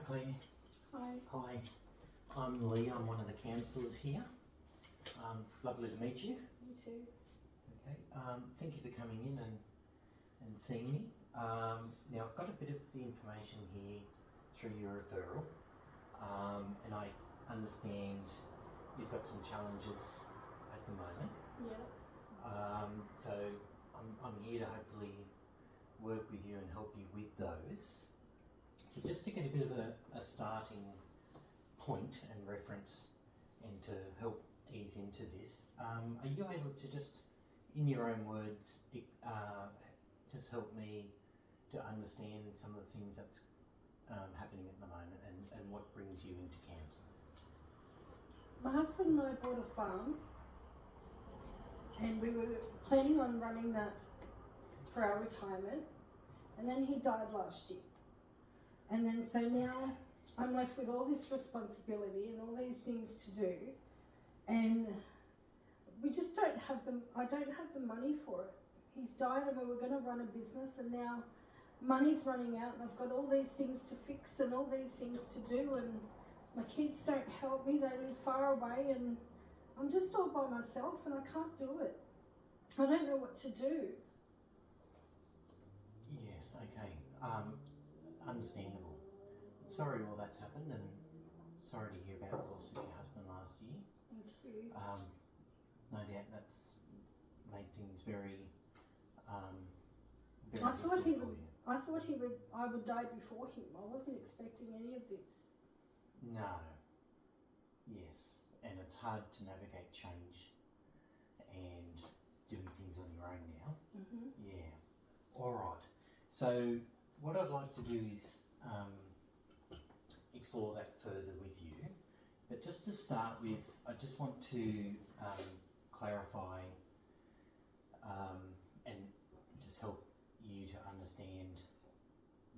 Clare. Hi. Hi. I'm Lee. I'm one of the counsellors here. Lovely to meet you. You too. Okay. Thank you for coming in and seeing me. Now I've got a bit of the information here through your referral, and I understand you've got some challenges at the moment. Yeah. So I'm here to hopefully work with you and help you with those. But just to get a bit of a starting point and reference and to help ease into this, are you able to just, in your own words, just help me to understand some of the things that's happening at the moment and what brings you into counselling? My husband and I bought a farm and we were planning on running that for our retirement, and then he died last year. And then so now I'm left with all this responsibility and all these things to do, and we just don't have I don't have the money for it. He's died and we were going to run a business, and now money's running out and I've got all these things to fix and all these things to do, and my kids don't help me. They live far away and I'm just all by myself and I can't do it. I don't know what to do. Yes, okay. Understandable. Sorry all that's happened, and sorry to hear about the loss of your husband last year. Thank you. No doubt that's made things very I thought difficult for you. I would die before him. I wasn't expecting any of this. No. Yes. And it's hard to navigate change and doing things on your own now. Mm-hmm. Yeah. All right. So what I'd like to do is explore that further with you. But just to start with, I just want to clarify and just help you to understand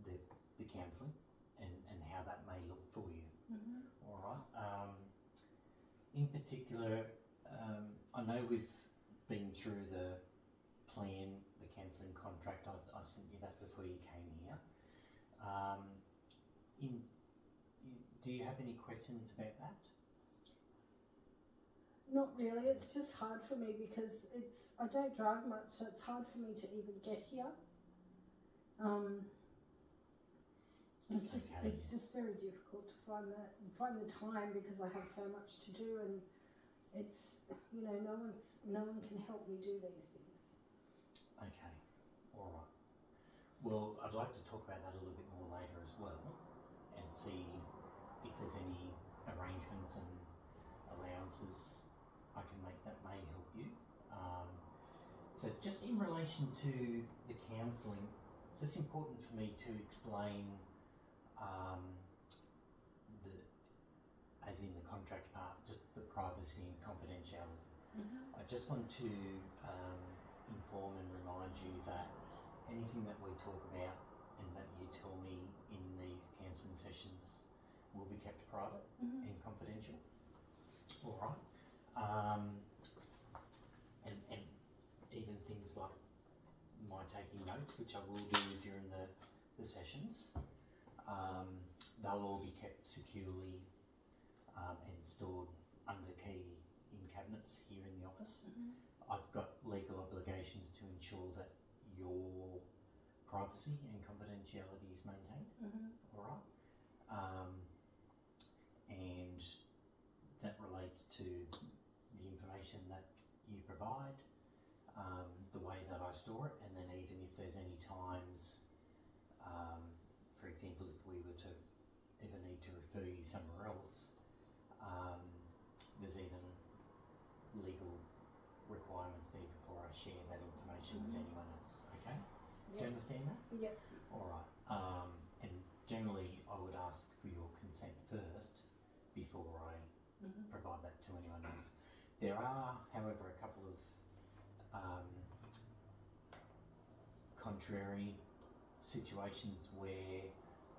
the counselling and how that may look for you. Mm-hmm. All right. In particular, I know we've been through the plan, the counselling contract. I sent you that before you came here. Do you have any questions about that? Not really. It's just hard for me because I don't drive much, so it's hard for me to even get here. It's just very difficult to find the time because I have so much to do, and it's no one can help me do these things. Okay, all right. Well, I'd like to talk about that a little bit more later as well, and see if there's any arrangements and allowances I can make that may help you. So just in relation to the counselling, it's just important for me to explain as in the contract part, just the privacy and confidentiality. Mm-hmm. I just want to inform and remind you that anything that we talk about and that you tell me in these counselling sessions will be kept private Mm-hmm. and confidential. All right. And even things like my taking notes, which I will do during the sessions, they'll all be kept securely and stored under key in cabinets here in the office. Mm-hmm. I've got legal obligations to ensure that your privacy and confidentiality is maintained. Mm-hmm. All right. And that relates to the information that you provide, the way that I store it, and then even if there's any times, for example, if we were to ever need to refer you somewhere else, there's even legal requirements there before I share that information with anyone else. Okay? Yep. Do you understand that? Yep. All right. And generally, I would ask for your consent first before I Mm-hmm. provide that to anyone else. There are, however, a couple of contrary situations where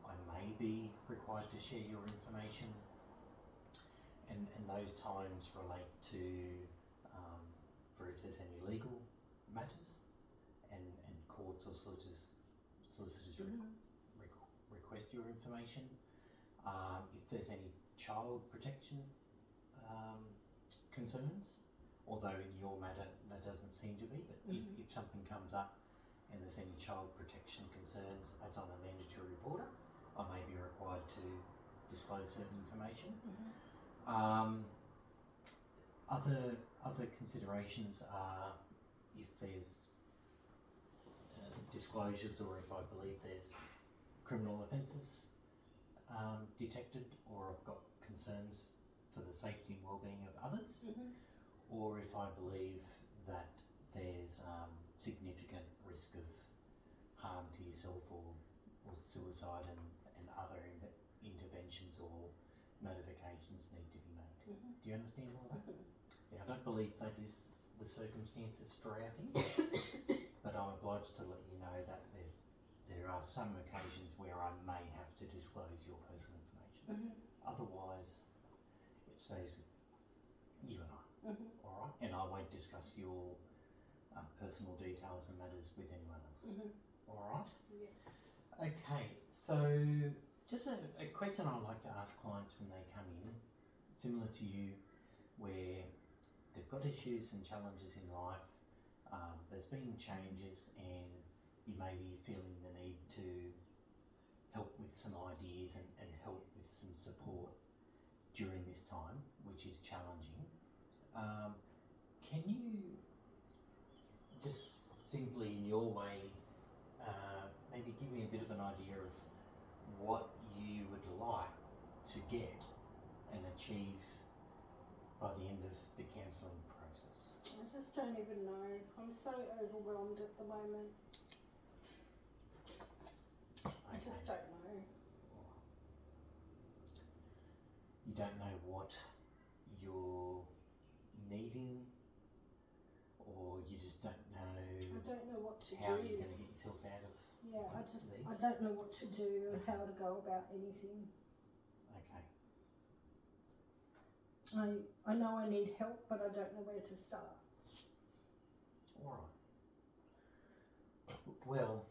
I may be required to share your information, and those times relate to for if there's any legal matters and courts or solicitors Mm-hmm. request your information, if there's any child protection concerns, although in your matter that doesn't seem to be, but if something comes up and there's any child protection concerns, as I'm a mandatory reporter, I may be required to disclose certain information. Other considerations are if there's disclosures, or if I believe there's criminal offences detected, or I've got concerns for the safety and well-being of others, or if I believe that there's significant risk of harm to yourself, or suicide, and other interventions or notifications need to be made. Do you understand all that? Yeah, I don't believe that is the circumstances for our thing, but I'm obliged to let you know that there are some occasions where I may have to disclose your personal information. Otherwise, it stays with you and I. All right, and I won't discuss your personal details and matters with anyone else. All right. Yeah. Okay, so just a question I like to ask clients when they come in, similar to you, where they've got issues and challenges in life. There's been changes, and you may be feeling the need to help with some ideas and help with some support during this time, which is challenging. Can you just simply, in your way, maybe give me a bit of an idea of what you would like to get and achieve by the end of the counselling process? I just don't even know. I'm so overwhelmed at the moment. I just don't know. You don't know what you're needing, or you just don't know. I don't know what to how do. you're going to get yourself out of. Yeah, I don't know what to do or how to go about anything. Okay. I know I need help, but I don't know where to start. All right. Well,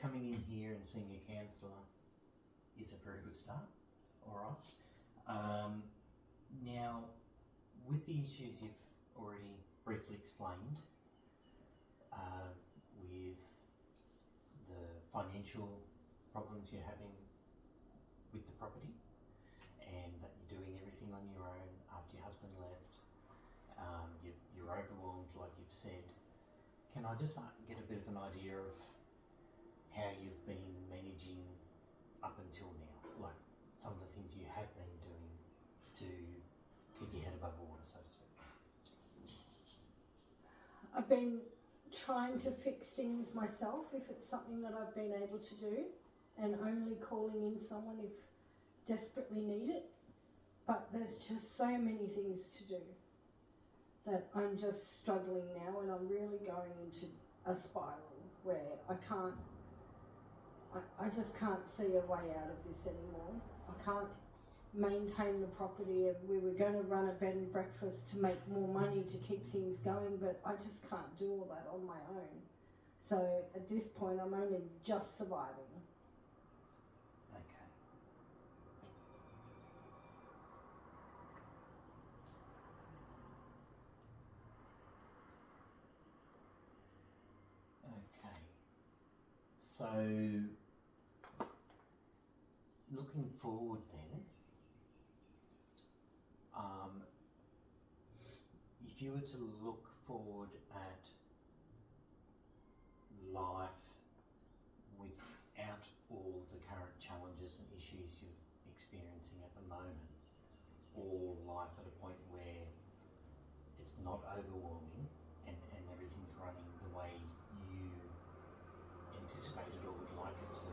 coming in here and seeing a counsellor is a very good start. All right. Now, with the issues you've already briefly explained, with the financial problems you're having with the property, and that you're doing everything on your own after your husband left, you're overwhelmed, like you've said. Can I just get a bit of an idea of how you've been managing up until now? Like some of the things you have been doing to keep your head above water, so to speak. I've been trying to fix things myself if it's something that I've been able to do, and only calling in someone if desperately needed. But there's just so many things to do that I'm just struggling now, and I'm really going into a spiral where I just can't see a way out of this anymore. I can't maintain the property, and we were going to run a bed and breakfast to make more money to keep things going, but I just can't do all that on my own. So at this point, I'm only just surviving. So, looking forward then, if you were to look forward at life without all the current challenges and issues you're experiencing at the moment, or life at a point where it's not overwhelming and everything's running the way you anticipated or would like it to,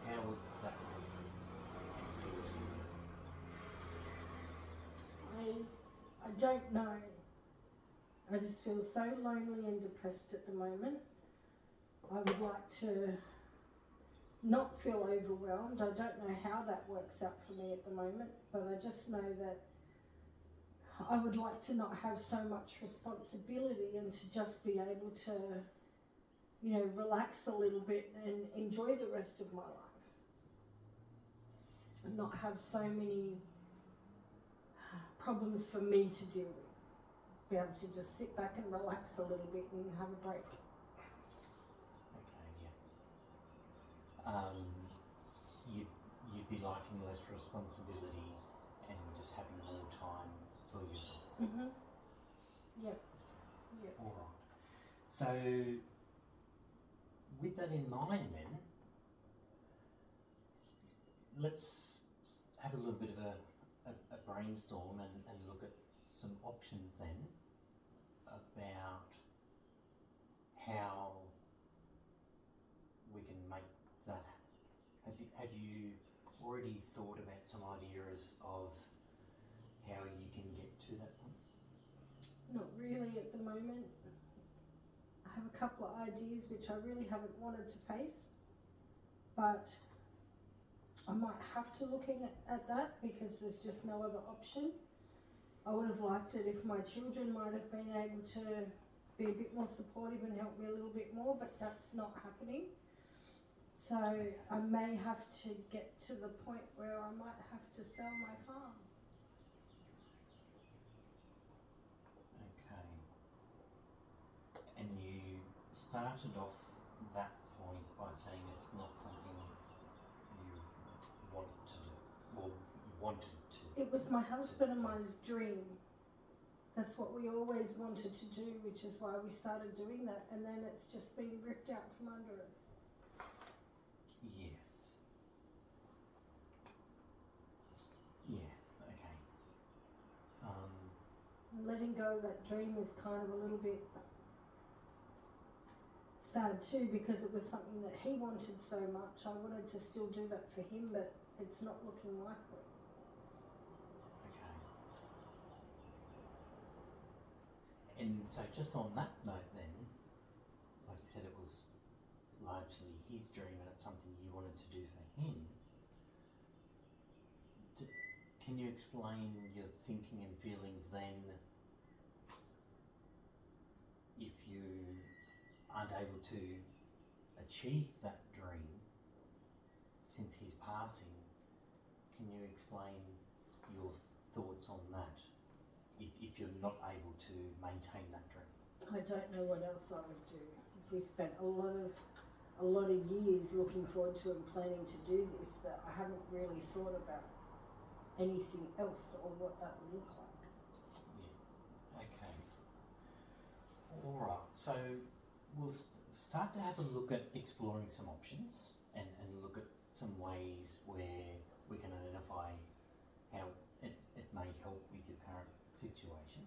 how would that look and feel to you? I don't know. I just feel so lonely and depressed at the moment. I would like to not feel overwhelmed. I don't know how that works out for me at the moment, but I just know that I would like to not have so much responsibility and to just be able to, relax a little bit and enjoy the rest of my life. and not have so many problems for me to deal with. Be able to just sit back and relax a little bit and have a break. Okay, yeah. You'd be liking less responsibility and just having more time for yourself. Mhm. Yep. Yep. All right. So, with that in mind, then, let's have a little bit of a brainstorm and look at some options then about how we can make that. Have you already thought about some ideas of how you can get to that point? Not really at the moment. I have a couple of ideas which I really haven't wanted to face, but I might have to look at that because there's just no other option. I would have liked it if my children might have been able to be a bit more supportive and help me a little bit more, but that's not happening. So I may have to get to the point where I might have to sell my farm. Okay. And you started off that point by saying it's not something you want to do, or you wanted to. It was my husband and my dream. That's what we always wanted to do, which is why we started doing that, and then it's just been ripped out from under us. Yes. Yeah, okay. Letting go of that dream is kind of a little bit sad too, because it was something that he wanted so much. I wanted to still do that for him, but it's not looking likely. Okay. And so just on that note then, like you said, it was largely his dream and it's something you wanted to do for him. Can you explain your thinking and feelings then if you aren't able to achieve that dream since his passing? Can you explain your thoughts on that if you're not able to maintain that dream? I don't know what else I would do. We spent a lot of years looking forward to and planning to do this, that I haven't really thought about anything else or what that would look like. Yes. Okay. All right. So we'll start to have a look at exploring some options and look at some ways where we can identify how it may help with your current situation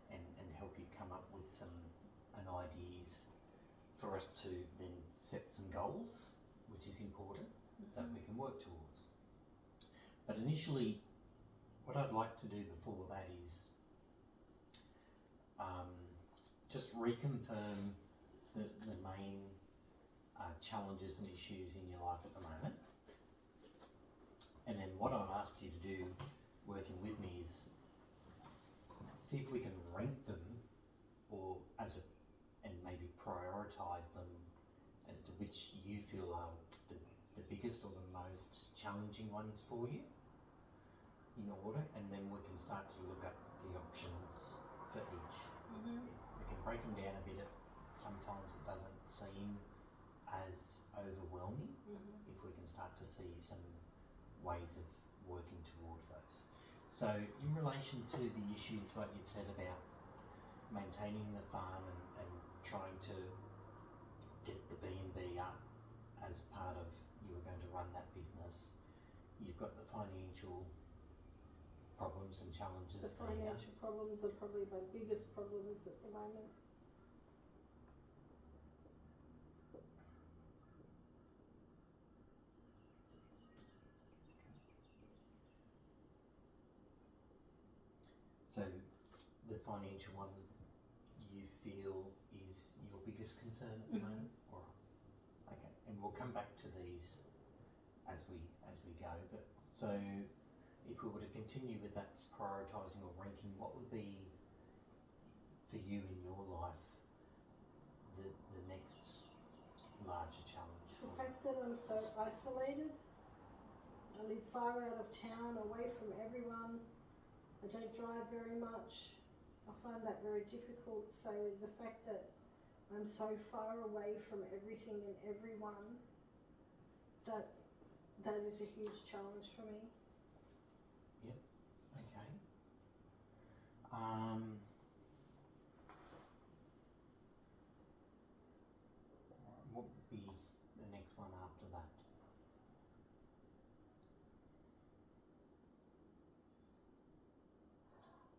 and help you come up with some ideas for us to then set some goals, which is important, that we can work towards. But initially, what I'd like to do before that is just reconfirm the main challenges and issues in your life at the moment. And then what I'd ask you to do, working with me, is see if we can rank them and maybe prioritise them as to which you feel are the biggest or the most challenging ones for you in order, and then we can start to look at the options for each. Mm-hmm. We can break them down a bit. Sometimes it doesn't seem as overwhelming if we can start to see some ways of working towards those. So in relation to the issues like you said about maintaining the farm and trying to get the B&B up as part of you were going to run that business, you've got the financial problems and challenges The financial problems are probably my biggest problems at the moment. So the financial one you feel is your biggest concern at the moment? All right. Okay. And we'll come back to these as we go. But so if we were to continue with that prioritising or ranking, what would be for you in your life the next larger challenge? The fact that I'm so isolated, I live far out of town, away from everyone. I don't drive very much. I find that very difficult. So the fact that I'm so far away from everything and everyone, that is a huge challenge for me. Okay. What would be the next one after that?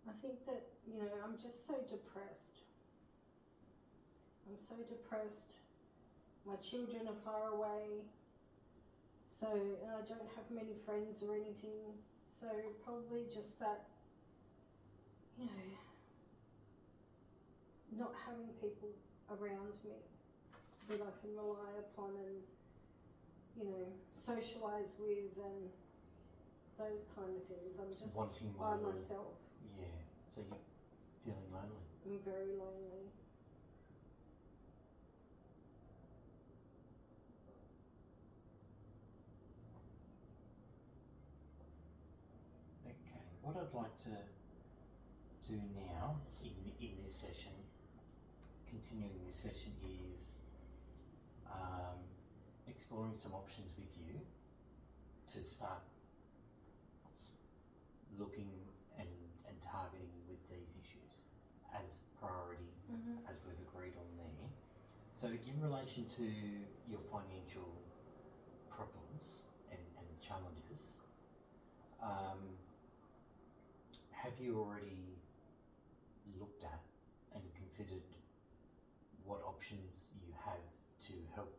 I think that, I'm just so depressed. I'm so depressed. My children are far away. So I don't have many friends or anything. So probably just that, not having people around me that I can rely upon and, socialise with and those kind of things. I'm just Wanting by more. myself. Yeah. So you're feeling lonely. I'm very lonely. Okay. What I'd like to do now in this session, continuing this session, is exploring some options with you to start looking and targeting with these issues as priority, as we've agreed on there. So in relation to your financial problems and challenges, have you already looked at and considered what options you have to help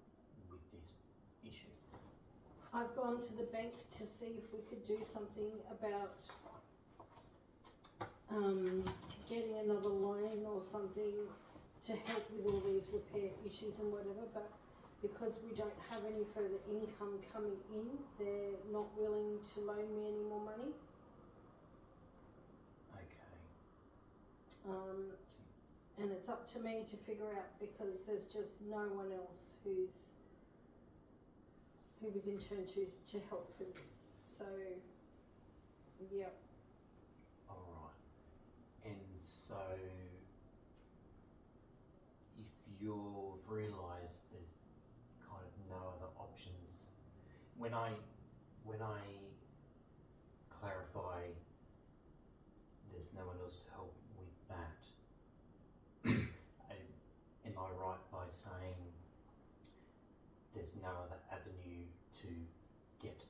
with this issue? I've gone to the bank to see if we could do something about getting another loan or something to help with all these repair issues and whatever, but because we don't have any further income coming in, they're not willing to loan me any more money. Okay. And it's up to me to figure out, because there's just no one else who we can turn to help for this. So, yeah. All right. And so, if you've realised there's kind of no other options, when I clarify there's no one else to help with that, am I right by saying there's no other avenue to get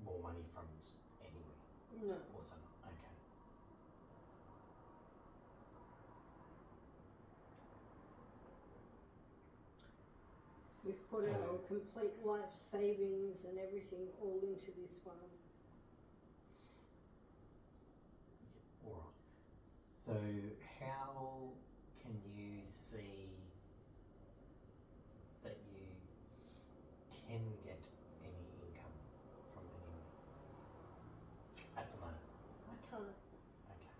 more money from anywhere? No. Awesome. Okay. We've put our complete life savings and everything all into this one. All right. So how can you see that you can get any income from anywhere at the moment? I can't. Okay.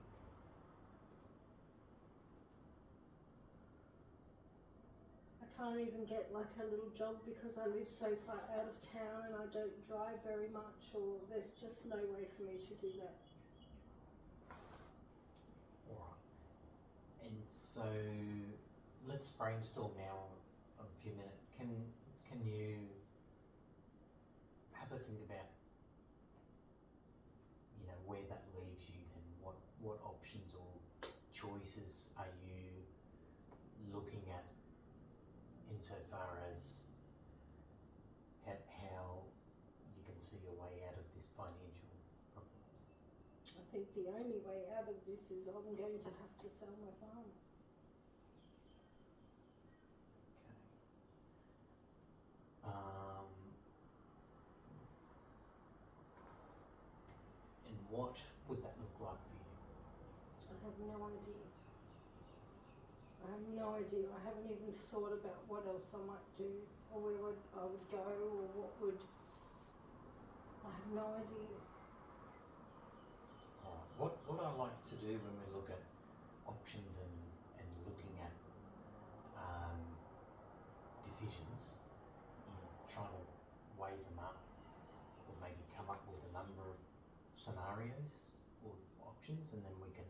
I can't even get like a little job because I live so far out of town and I don't drive very much, or there's just no way for me to do that. All right. And so let's brainstorm now a few minutes. Can you have a think about, where that leaves you, and what options or choices are you looking at insofar as how you can see a way out of this financial problem? I think the only way out of this is I'm going to have to sell my farm. Okay. And what would that look like for you? I have no idea. I have no idea. I haven't even thought about what else I might do, or where I would go, or what would. I have no idea. Alright, what I like to do when we look at options and looking at decisions is trying to weigh them up, or maybe come come up with a number of scenarios or options, and then we can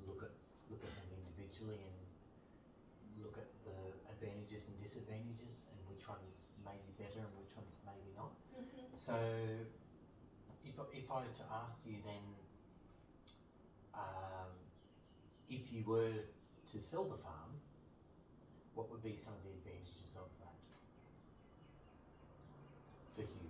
look at them individually and look at the advantages and disadvantages and which ones may be better and which ones maybe not. So if I were to ask you then, if you were to sell the farm, what would be some of the advantages of that for you?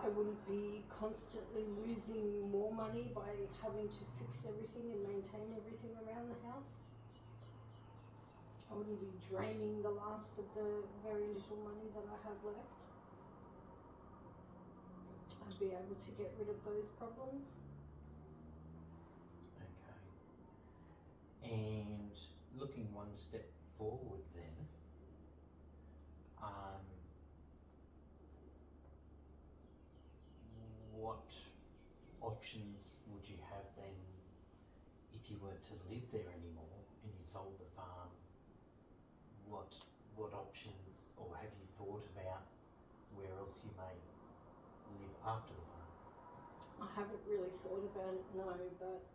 I wouldn't be constantly losing more money by having to fix everything and maintain everything around the house. I wouldn't be draining the last of the very little money that I have left. I'd be able to get rid of those problems. Okay. And looking one step forward then, what options would you have then if you weren't to live there anymore and you sold the farm? What options, or have you thought about where else you may live after the farm? I haven't really thought about it, no, but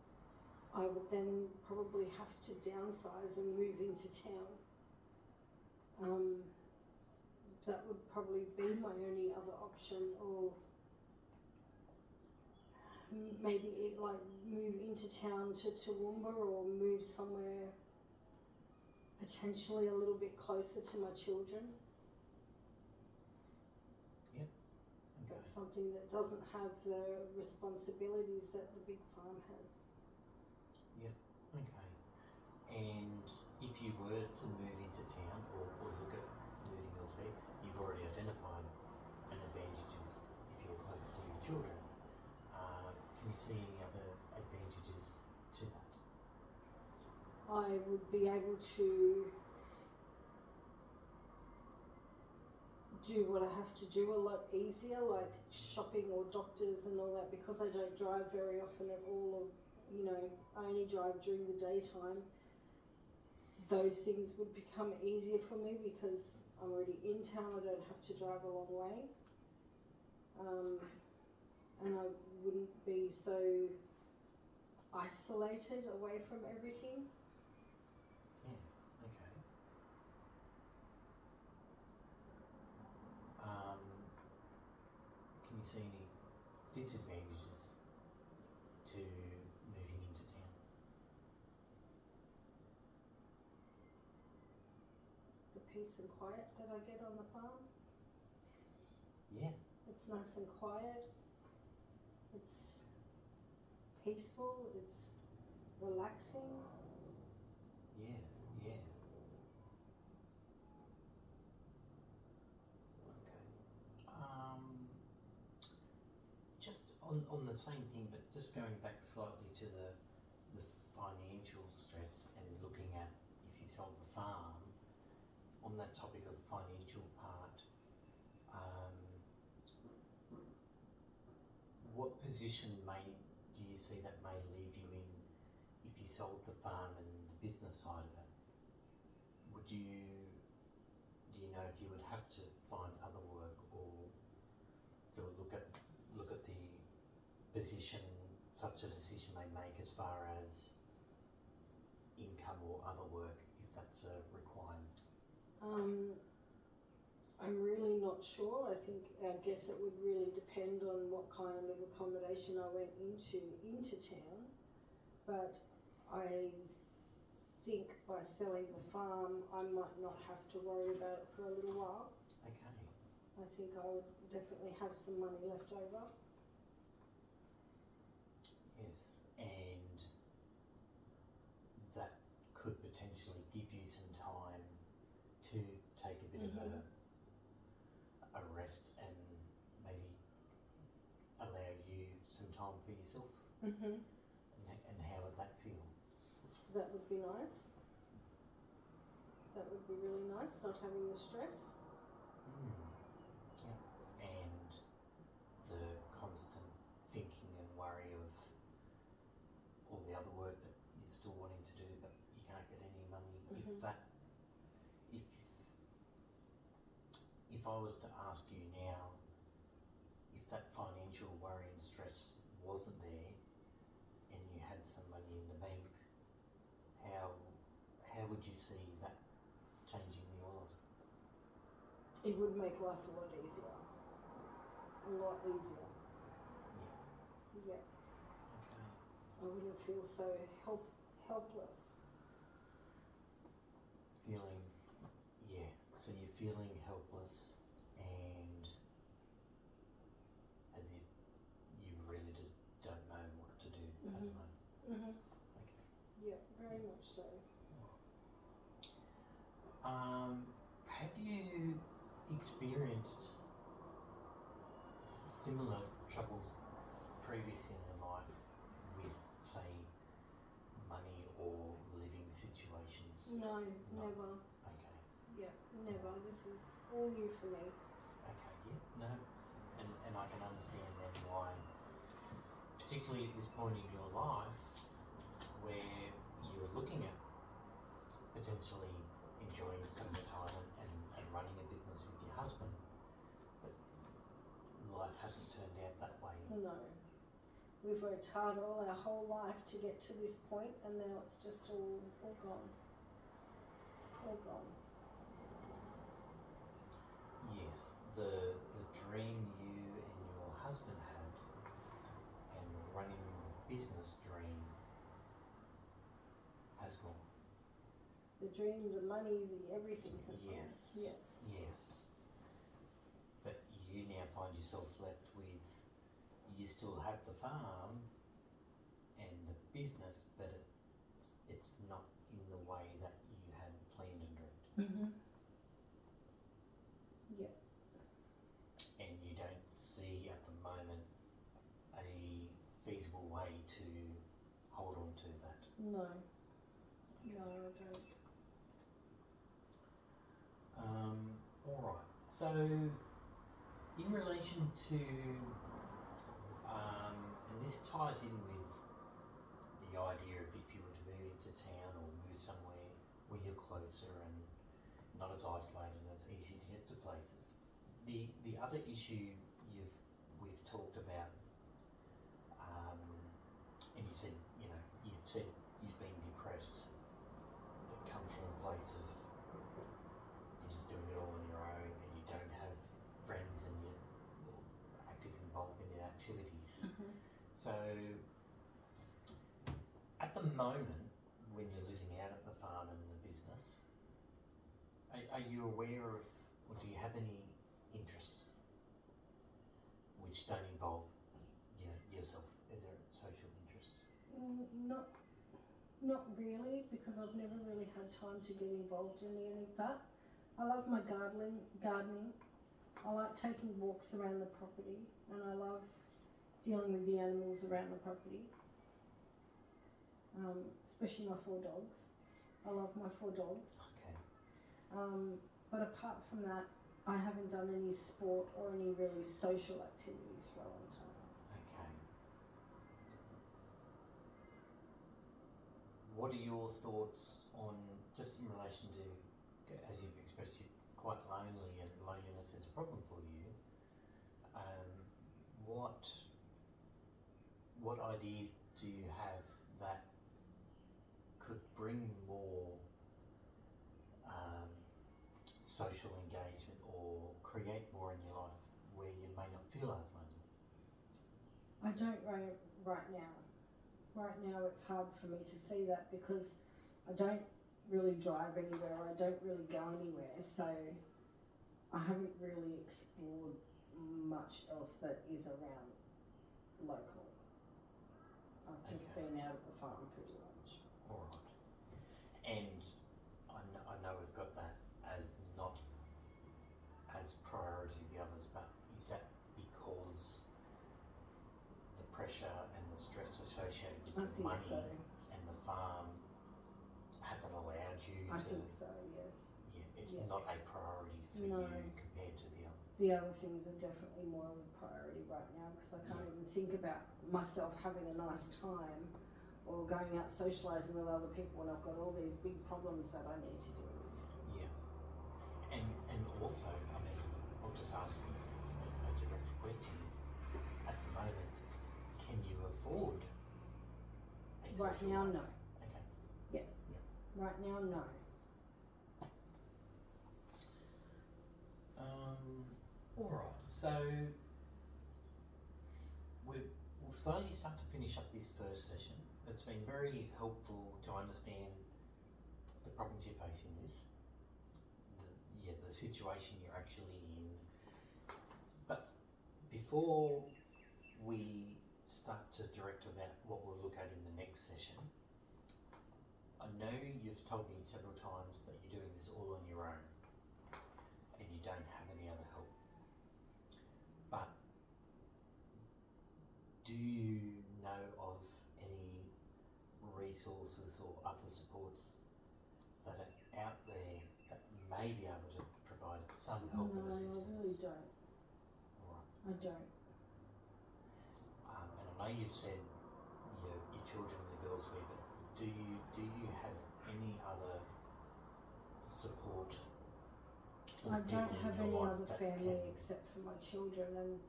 I would then probably have to downsize and move into town. That would probably be my only other option, or maybe like move into town to Toowoomba, or move somewhere potentially a little bit closer to my children. Yep. Okay. But something that doesn't have the responsibilities that the big farm has. Yep. Okay. And if you were to move into town or look at moving elsewhere, you've already identified an advantage of if you're closer to your children. Can you see any other advantages to that? I would be able to do what I have to do a lot easier, like shopping or doctors and all that, because I don't drive very often at all, or, you know, I only drive during the daytime. Those things would become easier for me because I'm already in town, I don't have to drive a long way. And I wouldn't be so isolated away from everything. Yes, okay. Can you see any disadvantages to moving into town? The peace and quiet that I get on the farm. Yeah. It's nice and quiet. It's peaceful. It's relaxing. Yes, yeah. Okay. Just on the same thing, but just going back slightly to the financial stress and looking at if you sold the farm, on that topic of financial part, what position do you see that may leave you in if you sold the farm and the business side of it? Do you know if you would have to find other work, or to look at the position such a decision may make as far as income or other work, if that's a requirement? I'm really not sure. I guess it would really depend on what kind of accommodation I went into town. But I think by selling the farm, I might not have to worry about it for a little while. Okay. I think I would definitely have some money left over. Yes, and that could potentially give you some time to take a bit of a rest and maybe allow you some time for yourself. And how would that feel? That would be nice. That would be really nice, not having the stress. Yeah. And the constant thinking and worry of all the other work that you're still wanting to do, but you can't get any money. If I was to ask you now, that financial worry and stress wasn't there, and you had some money in the bank, how would you see that changing your life? It would make life a lot easier. A lot easier. Yeah. Yeah. Okay. I wouldn't feel so helpless. Feeling, yeah. So you're feeling helpless and as if you really just don't know what to do at the moment. Mhm. Okay. Yeah, very much so. Have you experienced similar troubles previously in your life with, say, money or living situations? No, never. Okay. Yeah, never. This is all new for me. Okay, yeah, no. And I can understand then why, particularly at this point in your life, where you're looking at potentially enjoying some retirement and running a business with your husband, but life hasn't turned out that way. No. We've worked hard all our whole life to get to this point, and now it's just all gone. All gone. Yes, the dream you and your husband had and running the business dream has gone. The dream, the money, the everything has gone. Yes. Yes. Yes. But you now find yourself left with, you still have the farm and the business, but it's not in the way that you had planned and dreamed. Mhm. Yeah. And you don't see at the moment a feasible way to hold on to that. No. No, I don't. Alright, so in relation to, and this ties in with the idea of if you were to move into town or move somewhere where you're closer and not as isolated and it's easy to get to places. The other issue we've talked about, and you said, you've said you've been depressed, that comes from a place of you're just doing it all on your own and you don't have friends and you're active involvement in activities. Mhm. So at the moment, when you're living out at the farm and the business, are you aware of, or do you have any interests which don't involve, yourself? Is there social interests? Not really, because I've never really had time to get involved in any of that. I love my gardening. I like taking walks around the property, and I love dealing with the animals around the property, especially my 4 dogs. I love my 4 dogs. Okay. But apart from that, I haven't done any sport or any really social activities for a long time. Okay. What are your thoughts on, just in relation to, as you've expressed, you're quite lonely and loneliness is a problem for you. What ideas do you have that could bring more social engagement or create more in your life where you may not feel as lonely? I don't right now. Right now it's hard for me to see that because I don't really drive anywhere, or I don't really go anywhere, so I haven't really explored much else that is around local. I've just Okay. been out at the farm pretty much. Alright. And I know we've got that as not as priority of the others, but is that because the pressure and the stress associated with the money So. and the farm hasn't allowed you I to... think so, yes. Yeah, it's Yeah. not a priority for No. you compared to the others. The other things are definitely more of a priority right now, because I can't even think about myself having a nice time or going out socialising with other people when I've got all these big problems that I need to deal with. Yeah. And also, I mean, I'll just ask a direct question. moment, can you afford a Right social now, life? no. Okay. Right now, no. Alright, so we'll slowly start to finish up this first session. It's been very helpful to understand the problems you're facing with, the situation you're actually in. But before we start to direct about what we'll look at in the next session, I know you've told me several times that you're doing this all on your own and you don't have any other help. But do you know of any resources or other supports that are out there that may be able to provide some help and assistance? No, I really don't. Alright. I don't. And I know you've said your children live elsewhere, but do you have any other support? I don't have any other family except for my children, and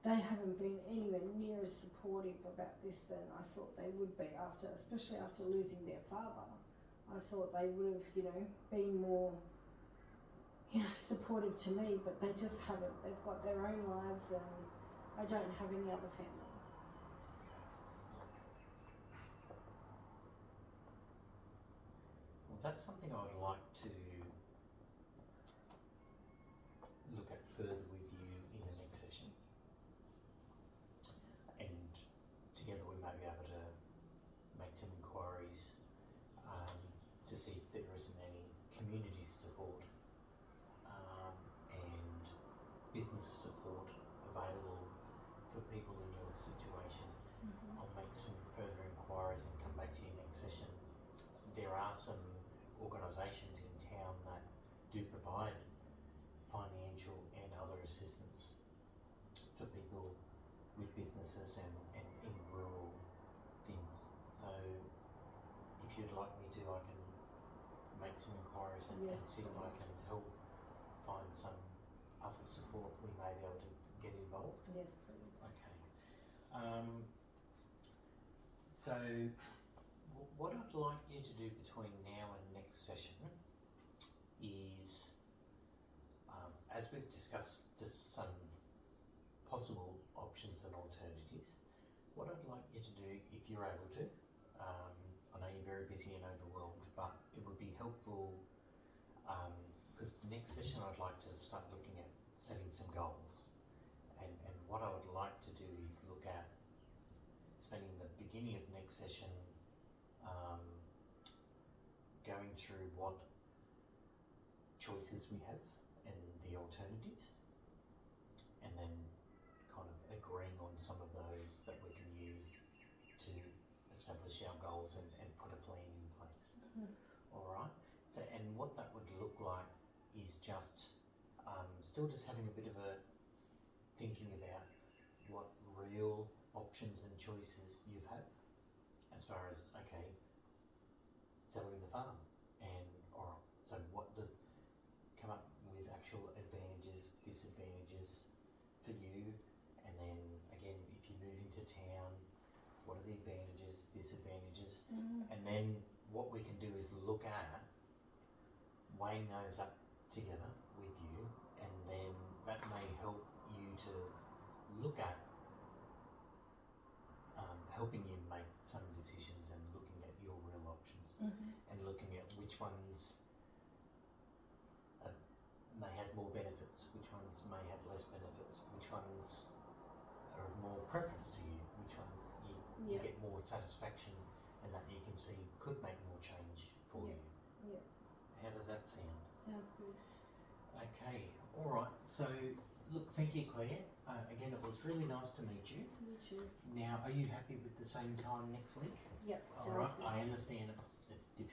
they haven't been anywhere near as supportive about this than I thought they would be especially after losing their father. I thought they would have, been more, supportive to me, but they just haven't. They've got their own lives, and I don't have any other family. Well, that's something I would like to look at further with you in the next session, and together we may be able to make some inquiries to see if there isn't any community support and business support available for people in your situation. I'll make some further inquiries and come back to you next session. There are some organisations in town that do provide financial and other assistance for people with businesses and in rural things. So if you'd like me to, I can make some inquiries and see if I can help find some other support we may be able to get involved. Yes, please. Okay. So what I'd like you to do between now and next session is, as we've discussed just some possible options and alternatives, what I'd like you to do, if you're able to, I know you're very busy and overwhelmed, but it would be helpful, because the next session I'd like to start looking at setting some goals. And what I would like to do is look at spending the beginning of next session going through what choices we have and the alternatives, and then kind of agreeing on some of those that we can use to establish our goals and put a plan in place. Alright, so and what that would look like is just still just having a bit of a thinking about what real options and choices you have as far as, okay, selling the farm, and alright, so what does come up with actual advantages, disadvantages for you, and then again, if you move into town, what are the advantages, disadvantages, and then what we can do is look at weighing those up together with you, and then that may help you to look at helping you make some decisions and looking at your real options and looking at which ones may have more benefits, which ones may have less benefits, which ones are of more preference to you, which ones you get more satisfaction and that you can see could make more change for you. Yeah. How does that sound? Sounds good. Okay, alright, so look, thank you, Claire. Again, it was really nice to meet you. You too. Now, are you happy with the same time next week? Yep, sounds Alright, good. I understand it's difficult